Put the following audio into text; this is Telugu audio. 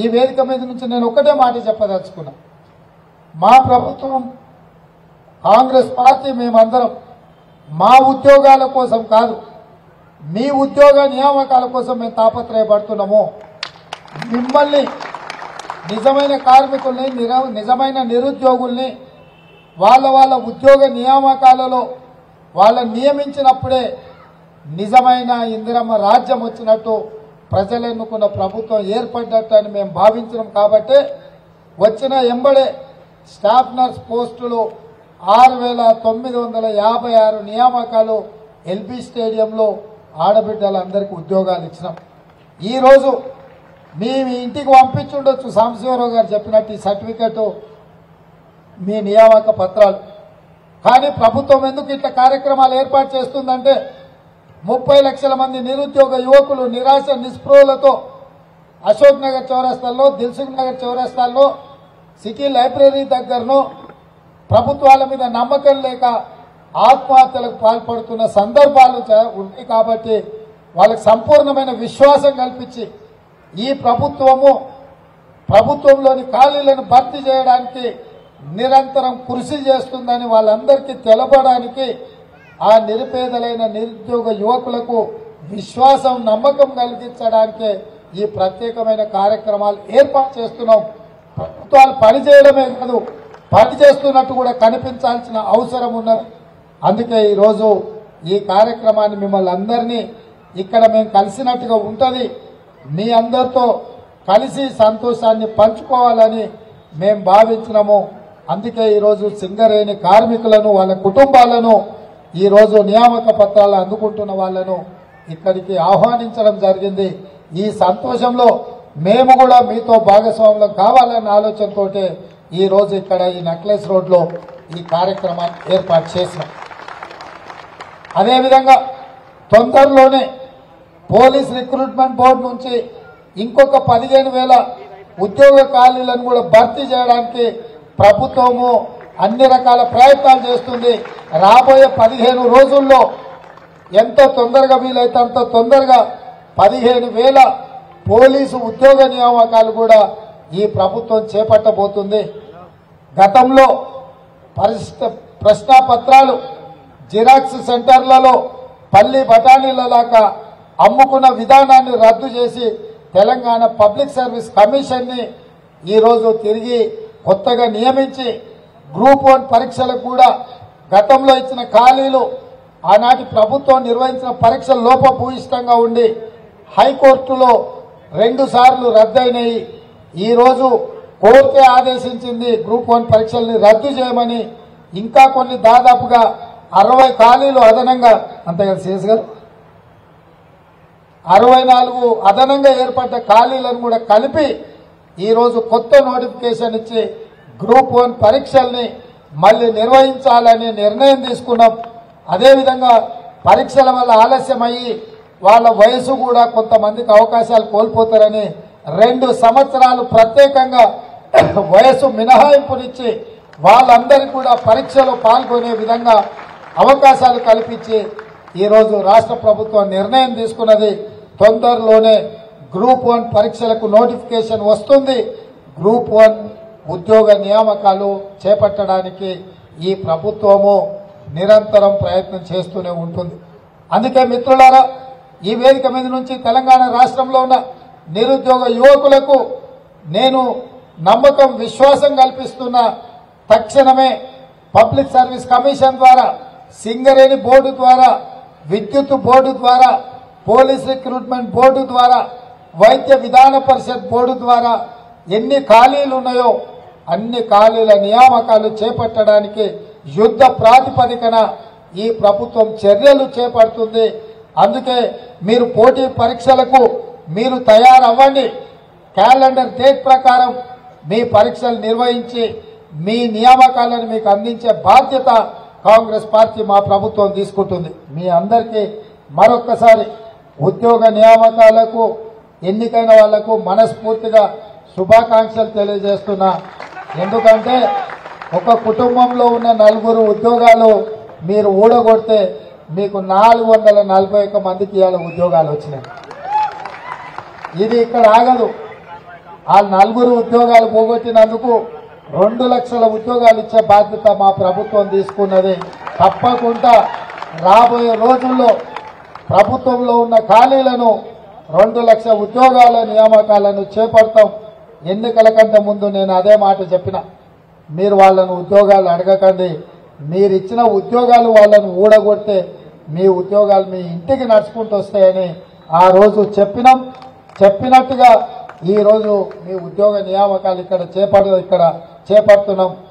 ఈ వేదిక మీద నుంచి నేను ఒకటే మాట చెప్పదలుచుకున్నా. మా ప్రభుత్వం కాంగ్రెస్ పార్టీ మేమందరం మా ఉద్యోగాల కోసం కాదు, మీ ఉద్యోగ నియామకాల కోసం మేము తాపత్రయపడుతున్నాము. మిమ్మల్ని నిజమైన కార్మికుల్ని నిజమైన నిరుద్యోగుల్ని వాళ్ళ ఉద్యోగ నియామకాలలో వాళ్ళని నియమించినప్పుడే నిజమైన ఇందిరమ్మ రాజ్యం వచ్చినట్టు ప్రజలు ఎన్నుకున్న ప్రభుత్వం ఏర్పడ్డట్టు అని మేము భావించినాం. కాబట్టి వచ్చిన ఎంబడే స్టాఫ్ నర్స్ పోస్టులు 6,956 నియామకాలు ఎల్బీ స్టేడియంలో ఆడబిడ్డలందరికీ ఉద్యోగాలు ఇచ్చినాం. ఈరోజు మీ ఇంటికి పంపించుండొచ్చు సాంబశివరావు గారు చెప్పినట్టు ఈ సర్టిఫికెట్ మీ నియామక పత్రాలు. కానీ ప్రభుత్వం ఎందుకు ఇట్లా కార్యక్రమాలు ఏర్పాటు చేస్తుందంటే 30 లక్షల మంది నిరుద్యోగ యువకులు నిరాశ నిస్పృహలతో అశోక్ నగర్ చౌరస్తాల్లో, దిల్సుఖ్ నగర్ చౌరస్తాల్లో, సిటీ లైబ్రరీ దగ్గరలో ప్రభుత్వాల మీద నమ్మకం లేక ఆత్మహత్యలకు పాల్పడుతున్న సందర్భాలు ఉన్నాయి. కాబట్టి వాళ్ళకి సంపూర్ణమైన విశ్వాసం కల్పించి ఈ ప్రభుత్వంలోని ఖాళీలను భర్తీ చేయడానికి నిరంతరం కృషి చేస్తుందని వాళ్ళందరికీ తెలపడానికి, ఆ నిరుపేదలైన నిరుద్యోగ యువకులకు విశ్వాసం నమ్మకం కలిగించడానికే ఈ ప్రత్యేకమైన కార్యక్రమాలు ఏర్పాటు చేస్తున్నాం. ప్రభుత్వాలు పనిచేయడమే కాదు, పని చేస్తున్నట్టు కూడా కనిపించాల్సిన అవసరం ఉన్నది. అందుకే ఈరోజు ఈ కార్యక్రమాన్ని మిమ్మల్ని అందరినీ ఇక్కడ మేము కలిసినట్టుగా ఉంటుంది, మీ అందరితో కలిసి సంతోషాన్ని పంచుకోవాలని మేము భావించినాము. అందుకే ఈరోజు సింగరేణి కార్మికులను, వాళ్ళ కుటుంబాలను, ఈరోజు నియామక పత్రాలు అందుకుంటున్న వాళ్లను ఇక్కడికి ఆహ్వానించడం జరిగింది. ఈ సంతోషంలో మేము కూడా మీతో భాగస్వాములం కావాలన్న ఆలోచనతో ఈరోజు ఇక్కడ ఈ నెక్లెస్ రోడ్లో ఈ కార్యక్రమాన్ని ఏర్పాటు చేసినాం. అదేవిధంగా తొందరలోనే పోలీస్ రిక్రూట్మెంట్ బోర్డు నుంచి ఇంకొక 15,000 ఉద్యోగ ఖాళీలను కూడా భర్తీ చేయడానికి ప్రభుత్వము అన్ని రకాల ప్రయత్నాలు చేస్తుంది. రాబోయే 15 రోజుల్లో ఎంత తొందరగా వీలైతే అంత తొందరగా 15,000 పోలీసు ఉద్యోగ నియామకాలు కూడా ఈ ప్రభుత్వం చేపట్టబోతుంది. గతంలో ప్రశ్నాపత్రాలు జిరాక్స్ సెంటర్లలో పల్లి బఠానీలలాగా అమ్ముకున్న విధానాన్ని రద్దు చేసి తెలంగాణ పబ్లిక్ సర్వీస్ కమిషన్ని ఈరోజు తిరిగి కొత్తగా నియమించి గ్రూప్ 1 పరీక్షలకు కూడా గతంలో ఇచ్చిన ఖాళీలు ఆనాటి ప్రభుత్వం నిర్వహించిన పరీక్షలు లోపభూయిష్టంగా ఉండి హైకోర్టులో 2 సార్లు రద్దయినాయి. ఈరోజు కోర్టే ఆదేశించింది గ్రూప్ 1 పరీక్షల్ని రద్దు చేయమని. ఇంకా కొన్ని దాదాపుగా 60 ఖాళీలు అదనంగా, అంతే కదా శేష్ గారు, 64 అదనంగా ఏర్పడ్డ ఖాళీలను కూడా కలిపి ఈరోజు కొత్త నోటిఫికేషన్ ఇచ్చి గ్రూప్ 1 పరీక్షల్ని మళ్ళీ నిర్వహించాలని నిర్ణయం తీసుకున్నాం. అదేవిధంగా పరీక్షల వల్ల ఆలస్యమయ్యి వాళ్ళ వయసు కూడా కొంతమందికి అవకాశాలు కోల్పోతారని 2 సంవత్సరాలు ప్రత్యేకంగా వయసు మినహాయింపునిచ్చి వాళ్ళందరికీ కూడా పరీక్షలో పాల్గొనే విధంగా అవకాశాలు కల్పించి ఈరోజు రాష్ట్ర ప్రభుత్వం నిర్ణయం తీసుకున్నది. తొందరలోనే గ్రూప్ 1 పరీక్షలకు నోటిఫికేషన్ వస్తుంది. గ్రూప్ 1 ఉద్యోగ నియామకాలు చేపట్టడానికి ఈ ప్రభుత్వము నిరంతరం ప్రయత్నం చేస్తూనే ఉంటుంది. అందుకే మిత్రులారా, ఈ వేదిక మీద నుంచి తెలంగాణ రాష్ట్రంలో ఉన్న నిరుద్యోగ యువకులకు నేను నమ్మకం, విశ్వాసం కల్పిస్తున్న తక్షణమే పబ్లిక్ సర్వీస్ కమిషన్ ద్వారా, సింగరేణి బోర్డు ద్వారా, విద్యుత్ బోర్డు ద్వారా, పోలీస్ రిక్రూట్మెంట్ బోర్డు ద్వారా, వైద్య విధాన పరిషత్ బోర్డు ద్వారా ఎన్ని ఖాళీలు ఉన్నాయో అన్ని ఖాళీల నియామకాలు చేపట్టడానికి యుద్ధ ప్రాతిపదికన ఈ ప్రభుత్వం చర్యలు చేపడుతుంది. అందుకే మీరు పోటీ పరీక్షలకు మీరు తయారవ్వండి. క్యాలెండర్ డేట్ ప్రకారం మీ పరీక్షలు నిర్వహించి మీ నియామకాలను మీకు అందించే బాధ్యత కాంగ్రెస్ పార్టీ, మా ప్రభుత్వం తీసుకుంటుంది. మీ అందరికీ మరొక్కసారి ఉద్యోగ నియామకాలకు ఎన్నికైన వాళ్లకు మనస్ఫూర్తిగా శుభాకాంక్షలు తెలియజేస్తున్నా. ఎందుకంటే ఒక కుటుంబంలో ఉన్న 4 ఉద్యోగాలు మీరు ఊడగొడితే మీకు 441 మందికి ఇవాళ ఉద్యోగాలు వచ్చినాయి. ఇది ఇక్కడ ఆగదు. ఆ 4 ఉద్యోగాలు పోగొట్టినందుకు 2 లక్షల ఉద్యోగాలు ఇచ్చే బాధ్యత మా ప్రభుత్వం తీసుకున్నది. తప్పకుండా రాబోయే రోజుల్లో ప్రభుత్వంలో ఉన్న ఖాళీలను 2 లక్షల ఉద్యోగాల నియామకాలను చేపడతాం. ఎన్నికల కంటే ముందు నేను అదే మాట చెప్పిన, మీరు వాళ్ళను ఉద్యోగాలు అడగకండి, మీరు ఇచ్చిన ఉద్యోగాలు వాళ్ళను ఊడగొడితే మీ ఉద్యోగాలు మీ ఇంటికి నడుచుకుంటూ వస్తాయని ఆ రోజు చెప్పినట్టుగా ఈ రోజు మీ ఉద్యోగ నియామకాలు ఇక్కడ చేపడుతున్నాం.